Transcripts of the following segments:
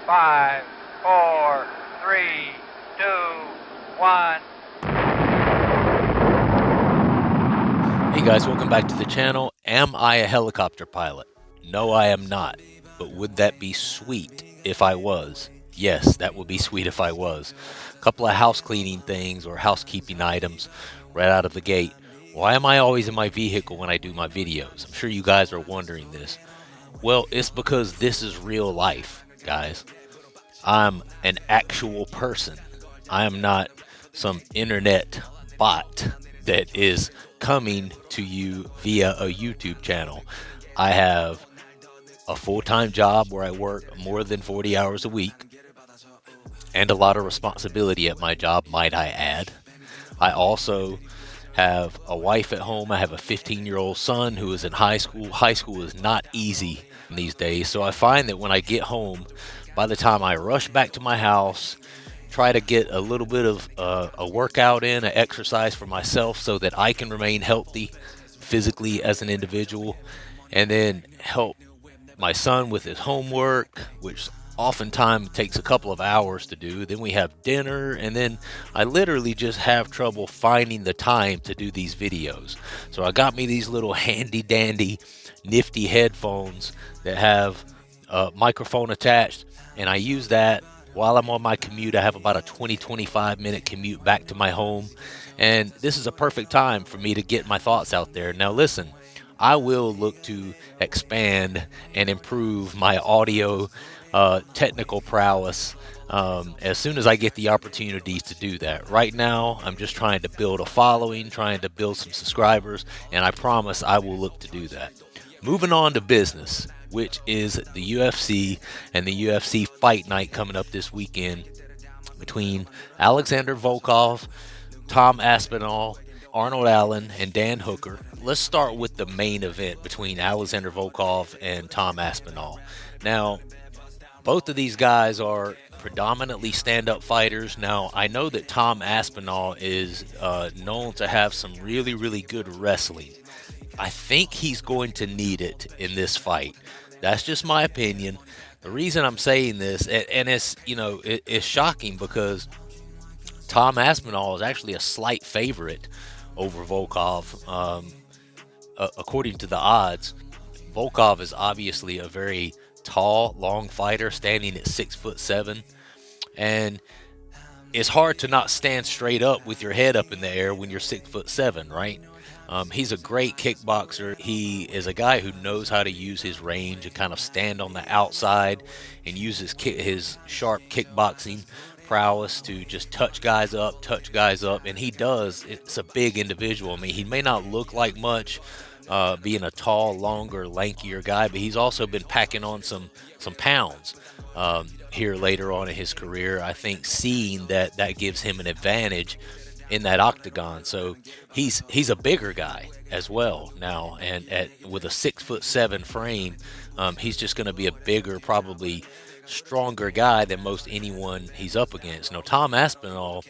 5, 4, 3, 2, 1. Hey guys, welcome back to the channel. Am I a helicopter pilot? No, I am not. But would that be sweet if I was? Yes, that would be sweet if I was. A couple of house cleaning things or housekeeping items right out of the gate. Why am I always in my vehicle when I do my videos? I'm sure you guys are wondering this. Well, it's because this is real life, guys. I'm an actual person. I am not some internet bot that is coming to you via a YouTube channel. I have a full-time job where I work more than 40 hours a week and a lot of responsibility at my job, might I add. I also have a wife at home. I have a 15-year-old son who is in high school. High school is not easy these days. So I find that when I get home, by the time I rush back to my house, try to get a little bit of a workout in, an exercise for myself so that I can remain healthy physically as an individual, and then help my son with his homework, which oftentimes takes a couple of hours to do. Then we have dinner, and then I literally just have trouble finding the time to do these videos. So I got me these little handy dandy nifty headphones that have a microphone attached, and I use that while I'm on my commute. I have about a 20-25 minute commute back to my home, and this is a perfect time for me to get my thoughts out there. Now listen, I will look to expand and improve my audio technical prowess as soon as I get the opportunities to do that. Right now, I'm just trying to build a following, trying to build some subscribers, and I promise I will look to do that. Moving on to business, which is the UFC and the UFC Fight Night coming up this weekend between Alexander Volkov, Tom Aspinall, Arnold Allen, and Dan Hooker. Let's start with the main event between Alexander Volkov and Tom Aspinall. Now, both of these guys are predominantly stand-up fighters. Now, I know that Tom Aspinall is known to have some really, really good wrestling. I think he's going to need it in this fight. That's just my opinion. The reason I'm saying this, and it's, it's shocking because Tom Aspinall is actually a slight favorite over Volkov. According to the odds, Volkov is obviously a very tall, long fighter, standing at 6'7", and it's hard to not stand straight up with your head up in the air when you're 6'7", right? He's a great kickboxer. He is a guy who knows how to use his range and kind of stand on the outside and use his sharp kickboxing prowess to just touch guys up, and he does. It's a big individual. I mean, he may not look like much, being a tall, longer, lankier guy, but he's also been packing on some pounds here later on in his career. I think seeing that gives him an advantage in that octagon. So he's a bigger guy as well now, and with a 6'7" frame, he's just going to be a bigger, probably stronger guy than most anyone he's up against. Now, Tom Aspinall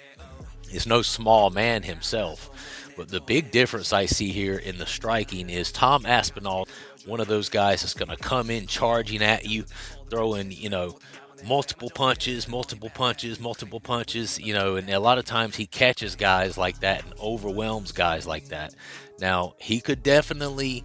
is no small man himself, but the big difference I see here in the striking is Tom Aspinall, one of those guys that's going to come in charging at you, throwing, multiple punches, and a lot of times he catches guys like that and overwhelms guys like that. Now, he could definitely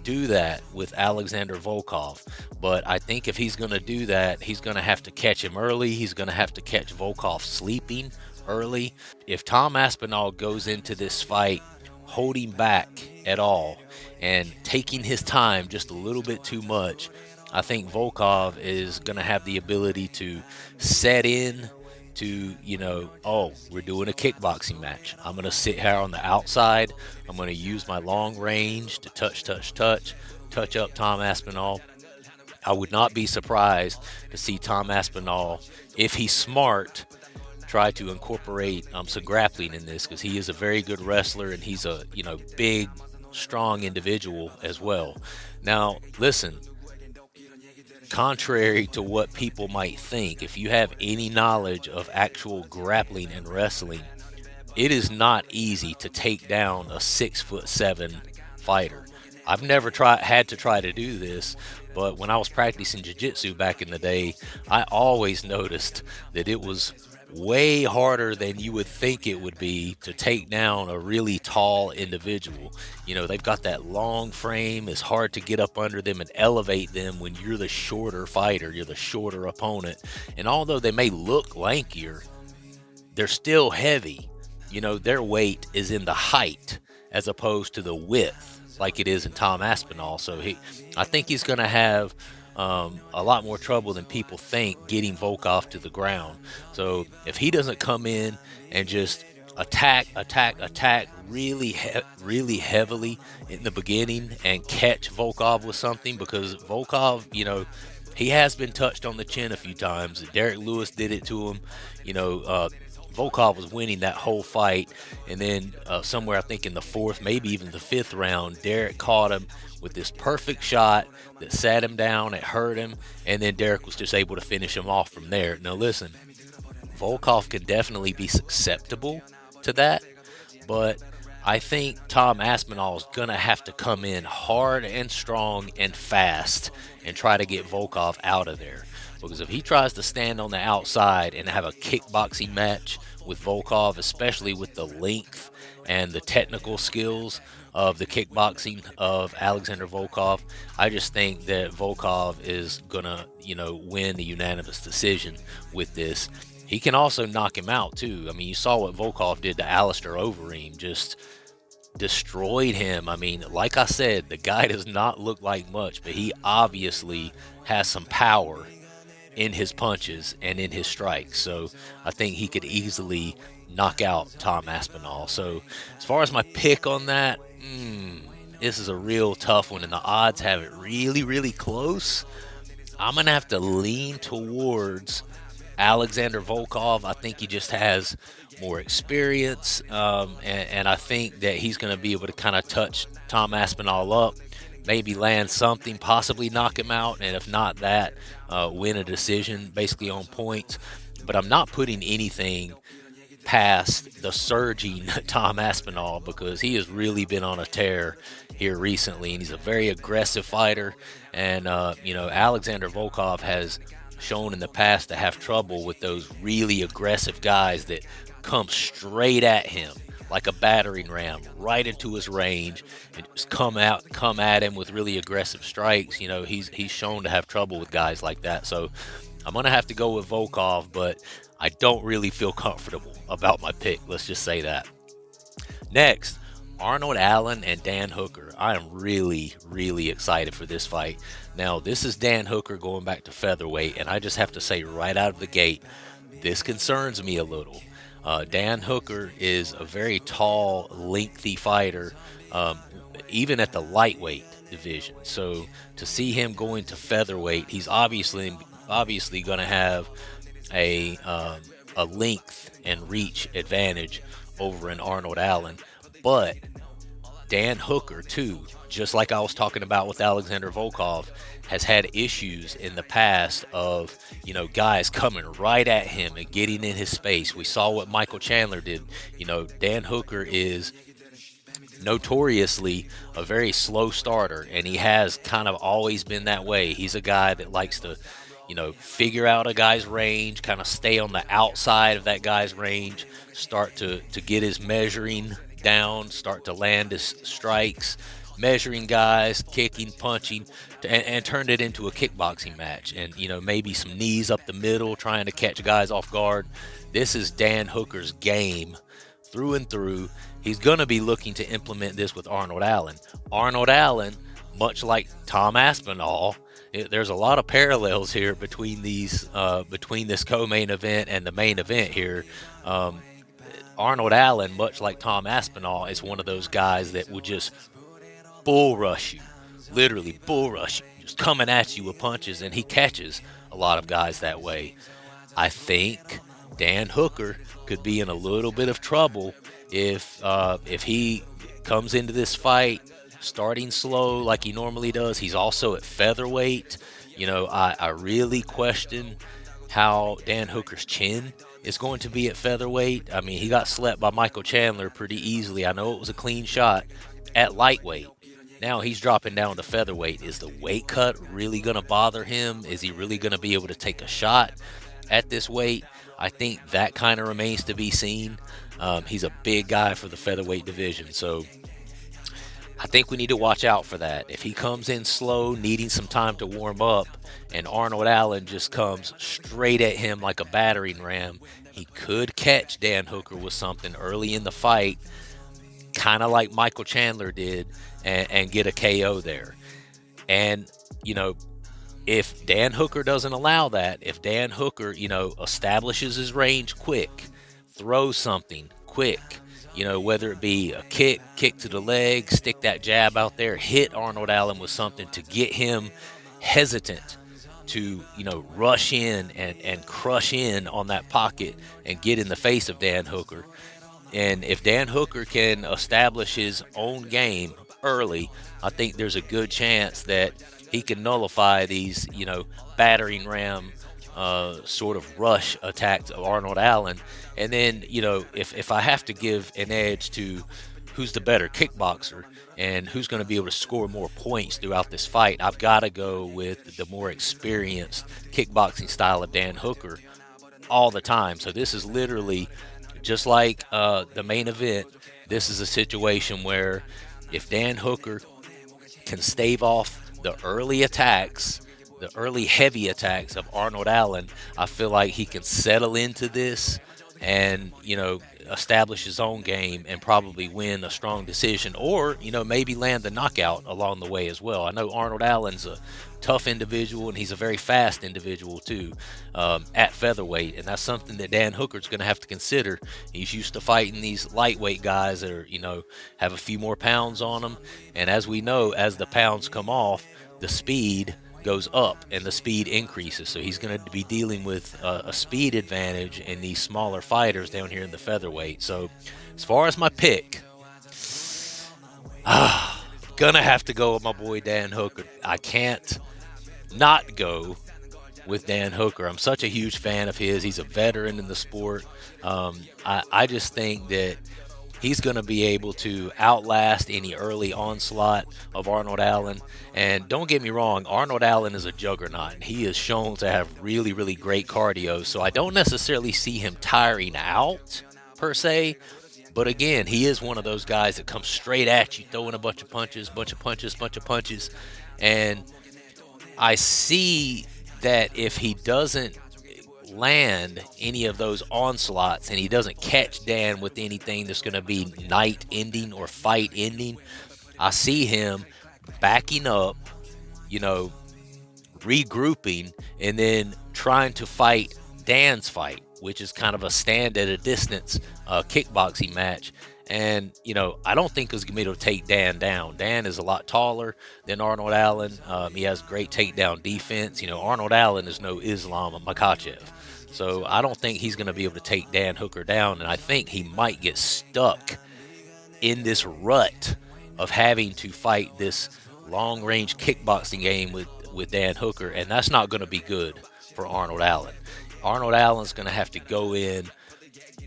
do that with Alexander Volkov, but I think if he's going to do that, he's going to have to catch him early. He's going to have to catch Volkov sleeping early. If Tom Aspinall goes into this fight holding back at all and taking his time just a little bit too much, I think Volkov is going to have the ability to set in to, oh, we're doing a kickboxing match. I'm going to sit here on the outside. I'm going to use my long range to touch up Tom Aspinall. I would not be surprised to see Tom Aspinall, if he's smart, try to incorporate some grappling in this, because he is a very good wrestler and he's a big, strong individual as well. Now, listen. Contrary to what people might think, if you have any knowledge of actual grappling and wrestling, it is not easy to take down a 6'7" fighter. I've never had to try to do this, but when I was practicing jiu-jitsu back in the day, I always noticed that it was way harder than you would think it would be to take down a really tall individual. You know, they've got that long frame. It's hard to get up under them and elevate them when you're the shorter fighter, you're the shorter opponent. And although they may look lankier, they're still heavy. You know, their weight is in the height as opposed to the width like it is in Tom Aspinall. So I think he's going to have a lot more trouble than people think getting Volkov to the ground. So if he doesn't come in and just attack really really heavily in the beginning and catch Volkov with something, because Volkov, you know, he has been touched on the chin a few times. Derek Lewis did it to him. You know, Volkov was winning that whole fight, and then somewhere I think in the fourth, maybe even the fifth round, Derek caught him with this perfect shot that sat him down, it hurt him, and then Derek was just able to finish him off from there. Now listen, Volkov can definitely be susceptible to that, but I think Tom Aspinall is going to have to come in hard and strong and fast and try to get Volkov out of there. Because if he tries to stand on the outside and have a kickboxing match with Volkov, especially with the length and the technical skills of the kickboxing of Alexander Volkov, I just think that Volkov is going to, you know, win the unanimous decision with this. He can also knock him out too. I mean, you saw what Volkov did to Alistair Overeem, just destroyed him. I mean, like I said, the guy does not look like much, but he obviously has some power in his punches and in his strikes. So I think he could easily knock out Tom Aspinall. So as far as my pick on that, this is a real tough one, and the odds have it really, really close. I'm going to have to lean towards Alexander Volkov. I think he just has more experience, and I think that he's going to be able to kind of touch Tom Aspinall up, maybe land something, possibly knock him out, and if not that, win a decision basically on points. But I'm not putting anything past the surging Tom Aspinall, because he has really been on a tear here recently, and he's a very aggressive fighter. And you know, Alexander Volkov has shown in the past to have trouble with those really aggressive guys that come straight at him like a battering ram right into his range and just come at him with really aggressive strikes. You know, he's shown to have trouble with guys like that. So I'm gonna have to go with Volkov, but I don't really feel comfortable about my pick, let's just say that. Next, Arnold Allen and Dan Hooker. I am really, really excited for this fight. Now, this is Dan Hooker going back to featherweight, and I just have to say right out of the gate, this concerns me a little. Dan Hooker is a very tall, lengthy fighter, even at the lightweight division. So to see him going to featherweight, he's obviously going to have a length and reach advantage over an Arnold Allen. But Dan Hooker, too, just like I was talking about with Alexander Volkov, has had issues in the past of, you know, guys coming right at him and getting in his space. We saw what Michael Chandler did. You know, Dan Hooker is notoriously a very slow starter, and he has kind of always been that way. He's a guy that likes to, you know, figure out a guy's range, kind of stay on the outside of that guy's range, start to get his measuring down, start to land his strikes, measuring guys, kicking, punching, and turned it into a kickboxing match. And, you know, maybe some knees up the middle, trying to catch guys off guard. This is Dan Hooker's game through and through. He's going to be looking to implement this with Arnold Allen. Arnold Allen, much like Tom Aspinall, there's a lot of parallels here between these, between this co-main event and the main event here. Arnold Allen, much like Tom Aspinall, is one of those guys that will just bull rush you, literally bull rush you, just coming at you with punches, and he catches a lot of guys that way. I think Dan Hooker could be in a little bit of trouble if he comes into this fight starting slow like he normally does. He's also at featherweight. You know, I really question how Dan Hooker's chin is going to be at featherweight. I mean, he got slept by Michael Chandler pretty easily. I know it was a clean shot at lightweight. Now he's dropping down to featherweight. Is the weight cut really going to bother him? Is he really going to be able to take a shot at this weight? I think that kind of remains to be seen. He's a big guy for the featherweight division, so I think we need to watch out for that. If he comes in slow, needing some time to warm up, and Arnold Allen just comes straight at him like a battering ram, he could catch Dan Hooker with something early in the fight, kind of like Michael Chandler did, and get a KO there. And, you know, if Dan Hooker doesn't allow that, if Dan Hooker, you know, establishes his range quick, throws something quick, you know, whether it be a kick to the leg, stick that jab out there, hit Arnold Allen with something to get him hesitant to, you know, rush in and crush in on that pocket and get in the face of Dan Hooker. And if Dan Hooker can establish his own game early, I think there's a good chance that he can nullify these, you know, battering ram sort of rush attacks of Arnold Allen. And then, you know, if I have to give an edge to who's the better kickboxer and who's going to be able to score more points throughout this fight, I've got to go with the more experienced kickboxing style of Dan Hooker all the time. So this is literally just like the main event. This is a situation where if Dan Hooker can stave off the early attacks, the early heavy attacks of Arnold Allen, I feel like he can settle into this and, you know, establish his own game and probably win a strong decision, or, you know, maybe land the knockout along the way as well. I know Arnold Allen's a tough individual, and he's a very fast individual too, at featherweight, and that's something that Dan Hooker's going to have to consider. He's used to fighting these lightweight guys that are, you know, have a few more pounds on them, and as we know, as the pounds come off, the speed goes up and the speed increases. So he's going to be dealing with a speed advantage in these smaller fighters down here in the featherweight. So as far as my pick, gonna have to go with my boy Dan Hooker. I can't not go with Dan Hooker. I'm such a huge fan of his. He's a veteran in the sport. I just think that he's going to be able to outlast any early onslaught of Arnold Allen. And don't get me wrong, Arnold Allen is a juggernaut, and he is shown to have really, really great cardio. So I don't necessarily see him tiring out, per se. But again, he is one of those guys that comes straight at you, throwing a bunch of punches. And I see that if he doesn't land any of those onslaughts and he doesn't catch Dan with anything that's going to be night ending or fight ending, I see him backing up, you know, regrouping, and then trying to fight Dan's fight, which is kind of a stand at a distance kickboxing match. And, you know, I don't think it's going to be able to take Dan down. Dan is a lot taller than Arnold Allen. He has great takedown defense. You know, Arnold Allen is no Islam Makhachev. So I don't think he's going to be able to take Dan Hooker down. And I think he might get stuck in this rut of having to fight this long-range kickboxing game with Dan Hooker. And that's not going to be good for Arnold Allen. Arnold Allen's going to have to go in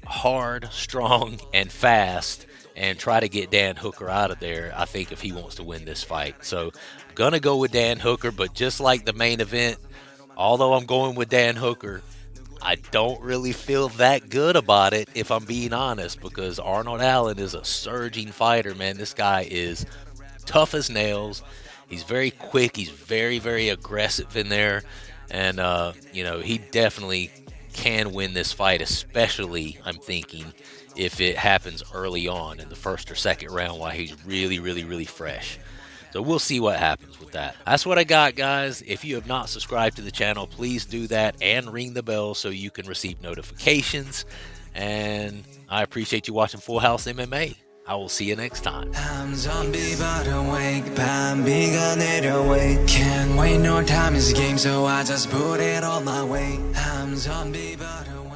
hard, strong, and fast and try to get Dan Hooker out of there, I think, if he wants to win this fight. So I'm going to go with Dan Hooker, but just like the main event, although I'm going with Dan Hooker, I don't really feel that good about it, if I'm being honest, because Arnold Allen is a surging fighter, man. This guy is tough as nails. He's very quick. He's very, very aggressive in there. And, you know, he definitely can win this fight, especially, I'm thinking, if it happens early on in the first or second round while he's really, really, really fresh. So we'll see what happens with that. That's what I got, guys. If you have not subscribed to the channel, please do that and ring the bell so you can receive notifications. And I appreciate you watching Full House MMA. I will see you next time. I'm zombie but awake, 밤비가 내려wait. Can't wait, no time is game, so I just put it all my way. I'm zombie but awake.